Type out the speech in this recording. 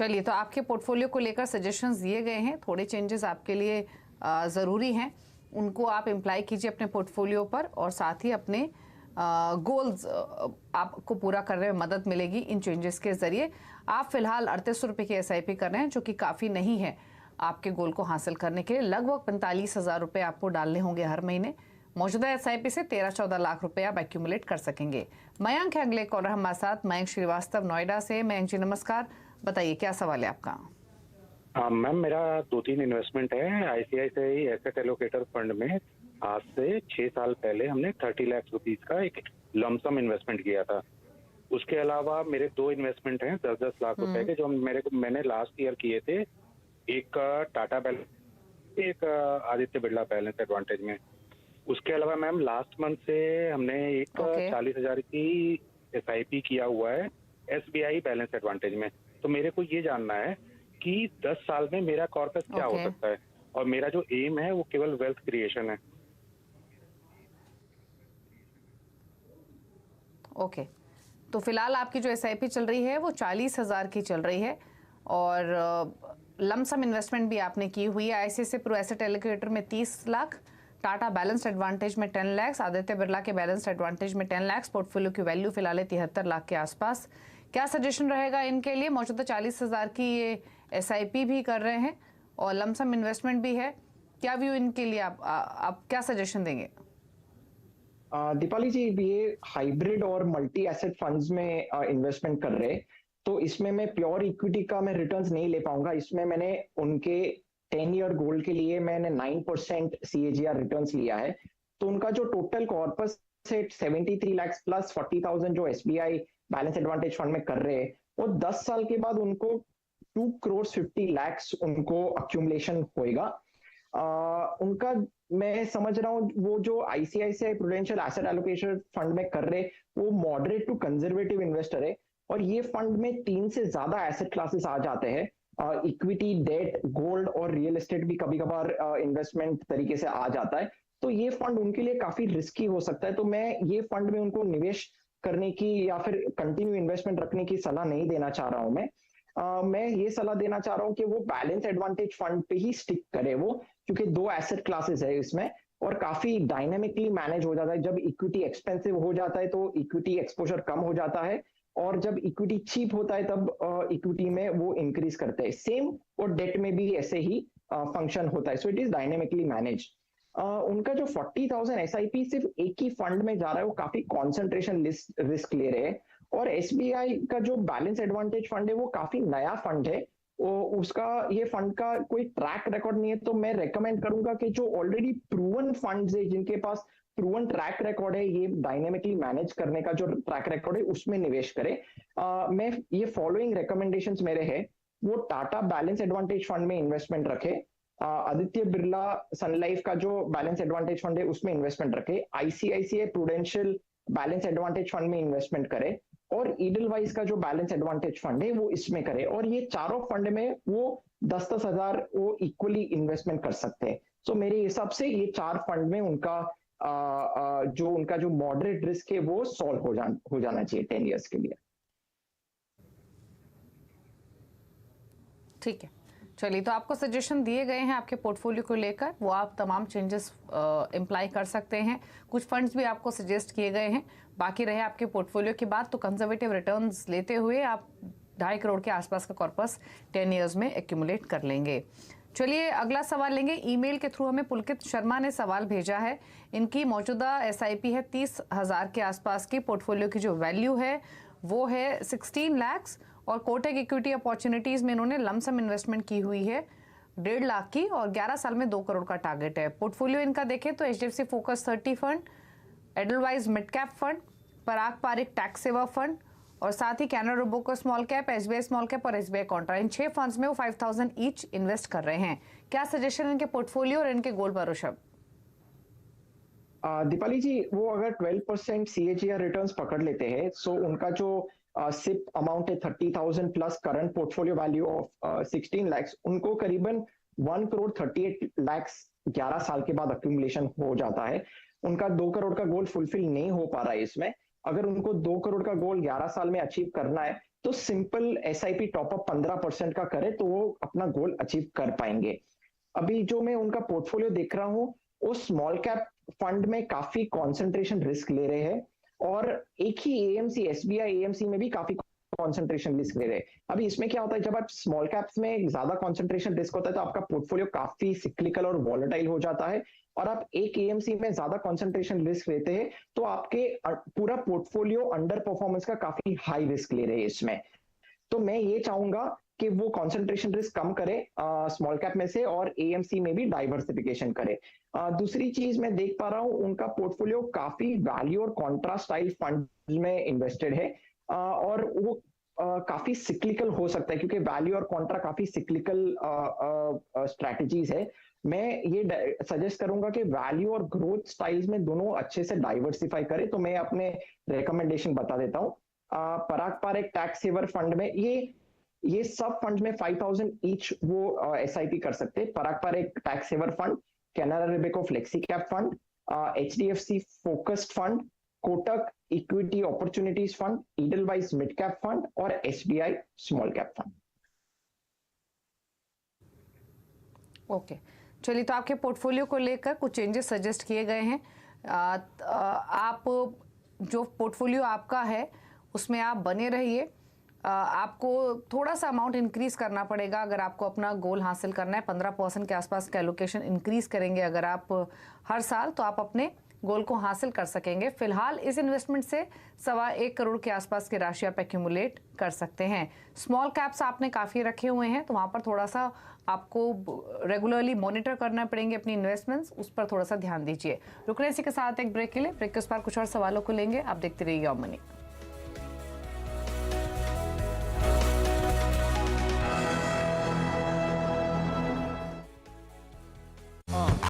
चलिए, तो आपके पोर्टफोलियो को लेकर सजेशंस दिए गए हैं, थोड़े चेंजेस आपके लिए ज़रूरी हैं, उनको आप इम्प्लाई कीजिए अपने पोर्टफोलियो पर और साथ ही अपने गोल्स आपको पूरा करने में मदद मिलेगी इन चेंजेस के ज़रिए। आप फिलहाल 3800 रुपये की SIP कर रहे हैं, जो कि काफ़ी नहीं है आपके गोल को हासिल करने के लिए। लगभग 45,000 रुपये आपको डालने होंगे हर महीने। मौजूदा SIP से 13-14 लाख रुपए आप एक्यूमुलेट कर सकेंगे। मयंक है अगले कॉलर हमारे साथ, मयंक श्रीवास्तव नोएडा से। मयंक जी नमस्कार, बताइए क्या सवाल है आपका? मैम, मेरा 2-3 इन्वेस्टमेंट है आईसीआईसीआई एसेट एलोकेटर फंड में। आज से 6 साल पहले हमने 30 लाख रुपीस का एक लमसम इन्वेस्टमेंट किया था। उसके अलावा मेरे 2 इन्वेस्टमेंट हैं 10-10 लाख रुपए के, जो मैंने लास्ट ईयर किए थे। एक टाटा बैलेंस, एक आदित्य बिरला बैलेंस एडवांटेज में। उसके अलावा मैम लास्ट मंथ से हमने एक 40,000 की SIP किया हुआ है SBI बैलेंस एडवांटेज में। तो मेरे को ये जानना है कि 10 साल में मेरा कॉर्पस क्या हो सकता है, और मेरा जो एम है वो केवल वेल्थ क्रिएशन है। ओके, तो फिलहाल आपकी जो SIP चल रही है वो 40,000 की चल रही है और लमसम इन्वेस्टमेंट भी आपने की हुई है। ICICI प्रो एसेट एलोकेटर में 30 लाख, टाटा बैलेंस्ड एडवांटेज में 10 लाख, आदित्य बिरला के बैलेंस्ड एडवांटेज में 10 लाख। पोर्टफोलियो की वैल्यू फिलहाल 73 लाख के आसपास। क्या सजेशन रहेगा इनके लिए? मौजूदा 40,000 की ये SIP भी कर रहे हैं और लमसम इन्वेस्टमेंट भी है। क्या व्यू इनके लिए आप क्या सजेशन देंगे? दीपाली जी, ये हाइब्रिड और मल्टी एसेट फंड्स में इन्वेस्टमेंट कर रहे हैं, तो इसमें मैं प्योर इक्विटी का मैं रिटर्न्स नहीं ले पाऊंगा। इसमें मैंने उनके 10 ईयर गोल्ड के लिए मैंने 9% CAGR रिटर्न्स लिया है। तो उनका जो टोटल कॉर्पस है 73 लाख प्लस 40,000 जो SBI बैलेंस एडवांटेज फंड में कर रहे हैं, वो 10 साल के बाद उनको 2 करोड़ 50 लाख उनको अक्यूमुलेशन होएगा। उनका मैं समझ रहा हूँ वो जो ICICI prudential asset allocation fund में कर रहे, वो मॉडरेट टू कंजर्वेटिव इन्वेस्टर है और ये फंड में 3 से ज्यादा एसेट क्लासेस आ जाते हैं। इक्विटी, डेट, गोल्ड और रियल एस्टेट भी कभी कभार इन्वेस्टमेंट तरीके से आ जाता है। तो ये फंड उनके लिए काफी रिस्की हो सकता है। तो मैं ये फंड में उनको निवेश करने की या फिर कंटिन्यू इन्वेस्टमेंट रखने की सलाह नहीं देना चाह रहा हूं मैं ये सलाह देना चाह रहा हूं कि वो बैलेंस एडवांटेज फंड पे ही स्टिक करे वो, क्योंकि 2 एसेट क्लासेस है इसमें और काफी डायनेमिकली मैनेज हो जाता है। जब इक्विटी एक्सपेंसिव हो जाता है तो इक्विटी एक्सपोजर कम हो जाता है, और जब इक्विटी चीप होता है तब इक्विटी में वो इंक्रीज करते हैं। सेम और डेट में भी ऐसे ही फंक्शन होता है। So it is dynamically manage. उनका जो 40,000 SIP सिर्फ एक ही फंड में जा रहा है, वो काफी कॉन्सेंट्रेशन रिस्क ले रहे हैं। और SBI का जो बैलेंस एडवांटेज फंड है वो काफी नया फंड है, उसका ये फंड का कोई ट्रैक रिकॉर्ड नहीं है। तो मैं रेकमेंड करूंगा कि जो ऑलरेडी प्रूवन फंड्स है, जिनके पास प्रूवन ट्रैक रिकॉर्ड है, ये डायनेमिकली मैनेज करने का जो ट्रैक रिकॉर्ड है, उसमें निवेश करें। मैं ये फॉलोइंग रिकमेंडेशंस मेरे हैं। वो टाटा बैलेंस एडवांटेज फंड में इन्वेस्टमेंट रखे, आदित्य बिरला सन लाइफ का जो बैलेंस एडवांटेज फंड है उसमें इन्वेस्टमेंट रखे, ICICI prudential balance advantage fund में इन्वेस्टमेंट करे, और ईडलवाइज का जो बैलेंस एडवांटेज फंड है वो इसमें करे। और ये चारों फंड में वो 10-10 हजार वो इक्वली इन्वेस्टमेंट कर सकते हैं। सो मेरे हिसाब से ये 4 फंड में उनका जो मॉडरेट रिस्क है वो सॉल्व हो जाना चाहिए 10 इयर्स के लिए। ठीक है, चलिए, तो आपको सजेशन दिए गए हैं आपके पोर्टफोलियो को लेकर, वो आप तमाम चेंजेस इम्प्लाई कर सकते हैं। कुछ फंड्स भी आपको सजेस्ट किए गए हैं। बाकी रहे आपके पोर्टफोलियो की बात, तो कंजर्वेटिव रिटर्न्स लेते हुए आप 2.5 करोड़ के आसपास का कॉर्पस 10 इयर्स में एक्यूमुलेट कर लेंगे। चलिए, अगला सवाल लेंगे। ईमेल के थ्रू हमें पुलकित शर्मा ने सवाल भेजा है। इनकी मौजूदा SIP है 30,000 के आसपास की। पोर्टफोलियो की जो वैल्यू है वो है 16 लाख और कोटक इक्विटी अपॉर्चुनिटीज में इन्होंने लमसम इन्वेस्टमेंट की हुई है 1.5 लाख की और 11 साल में 2 करोड़ का टारगेट है। पोर्टफोलियो इनका देखें तो HDFC focus 30 fund, Edelweiss mid cap fund, Parag Parikh tax saver fund और साथ ही Canara Robeco small cap, SBI small cap और SBI कॉन्ट्रा, इन 6 फंड्स में वो 5,000 ईच इन्वेस्ट कर रहे हैं। क्या सजेशन इनके पोर्टफोलियो और इनके गोल पर ऋषभ? दीपाली जी, वो अगर 12% CAGR रिटर्न्स पकड़ लेते हैं, सो उनका जो सिप अमाउंट है 30,000 plus current portfolio value of 16 lakh, उनको करीबन 1 करोड़ 38 लाख 11 साल के बाद अक्यूमुलेशन हो जाता है। उनका 2 करोड़ का गोल फुलफिल नहीं हो पा रहा है इसमें। अगर उनको 2 करोड़ का गोल 11 साल में अचीव करना है तो सिंपल एसआईपी टॉपअप 15% का करे तो वो अपना गोल अचीव कर पाएंगे। अभी जो मैं उनका पोर्टफोलियो देख रहा हूँ, वो स्मॉल कैप फंड में काफी कंसंट्रेशन रिस्क ले रहे हैं और एक ही एएमसी, एसबीआई एएमसी में भी काफी कंसंट्रेशन रिस्क ले रहे हैं। अभी इसमें क्या होता है, जब आप स्मॉल कैप्स में ज्यादा कंसंट्रेशन रिस्क होता है तो आपका पोर्टफोलियो काफी सिक्लिकल और वॉलेटाइल हो जाता है, और आप एक एएमसी में ज्यादा कंसंट्रेशन रिस्क लेते हैं तो आपके पूरा पोर्टफोलियो अंडर परफॉर्मेंस का काफी हाई रिस्क ले रहे हैं इसमें। तो मैं ये चाहूंगा कि वो कंसंट्रेशन रिस्क कम करे स्मॉल कैप में से, और एएमसी में भी डाइवर्सिफिकेशन करे। दूसरी चीज मैं देख पा रहा हूँ, उनका पोर्टफोलियो काफी वैल्यू और कॉन्ट्रा स्टाइल फंड में इन्वेस्टेड है, और वो काफी सिक्लिकल हो सकता है क्योंकि वैल्यू और कॉन्ट्रा काफी सिक्लिकल स्ट्रैटेजीज है। मैं ये सजेस्ट करूंगा कि वैल्यू और ग्रोथ स्टाइल्स में दोनों अच्छे से डाइवर्सिफाई करे। तो मैं अपने रिकमेंडेशन बता देता हूँ। पराग Parikh tax saver fund में, ये सब फंड में 5000 ईच वो एसआईपी कर सकते हैं। Parag Parikh tax saver fund, Canara Robeco flexi cap fund, HDFC focused fund, Kotak equity opportunities fund, Edelweiss mid cap fund और SBI small cap fund. Okay, चलिए, तो आपके पोर्टफोलियो को लेकर कुछ चेंजेस सजेस्ट किए गए हैं। आप जो पोर्टफोलियो आपका है उसमें आप बने रहिए। आपको थोड़ा सा अमाउंट इंक्रीज करना पड़ेगा अगर आपको अपना गोल हासिल करना है। 15% के आसपास का एलोकेशन इंक्रीज करेंगे अगर आप हर साल, तो आप अपने गोल को हासिल कर सकेंगे। फिलहाल इस इन्वेस्टमेंट से 1.25 करोड़ के आसपास की राशि आप एक्यूमुलेट कर सकते हैं। स्मॉल कैप्स आपने काफ़ी रखे हुए हैं तो वहाँ पर थोड़ा सा आपको रेगुलरली मॉनिटर करना पड़ेंगे अपनी इन्वेस्टमेंट्स, उस पर थोड़ा सा ध्यान दीजिए। रुकने इसी के साथ एक ब्रेक के लिए, ब्रेक के उस पर कुछ और सवालों को लेंगे। आप देखते रहिए योर मनी।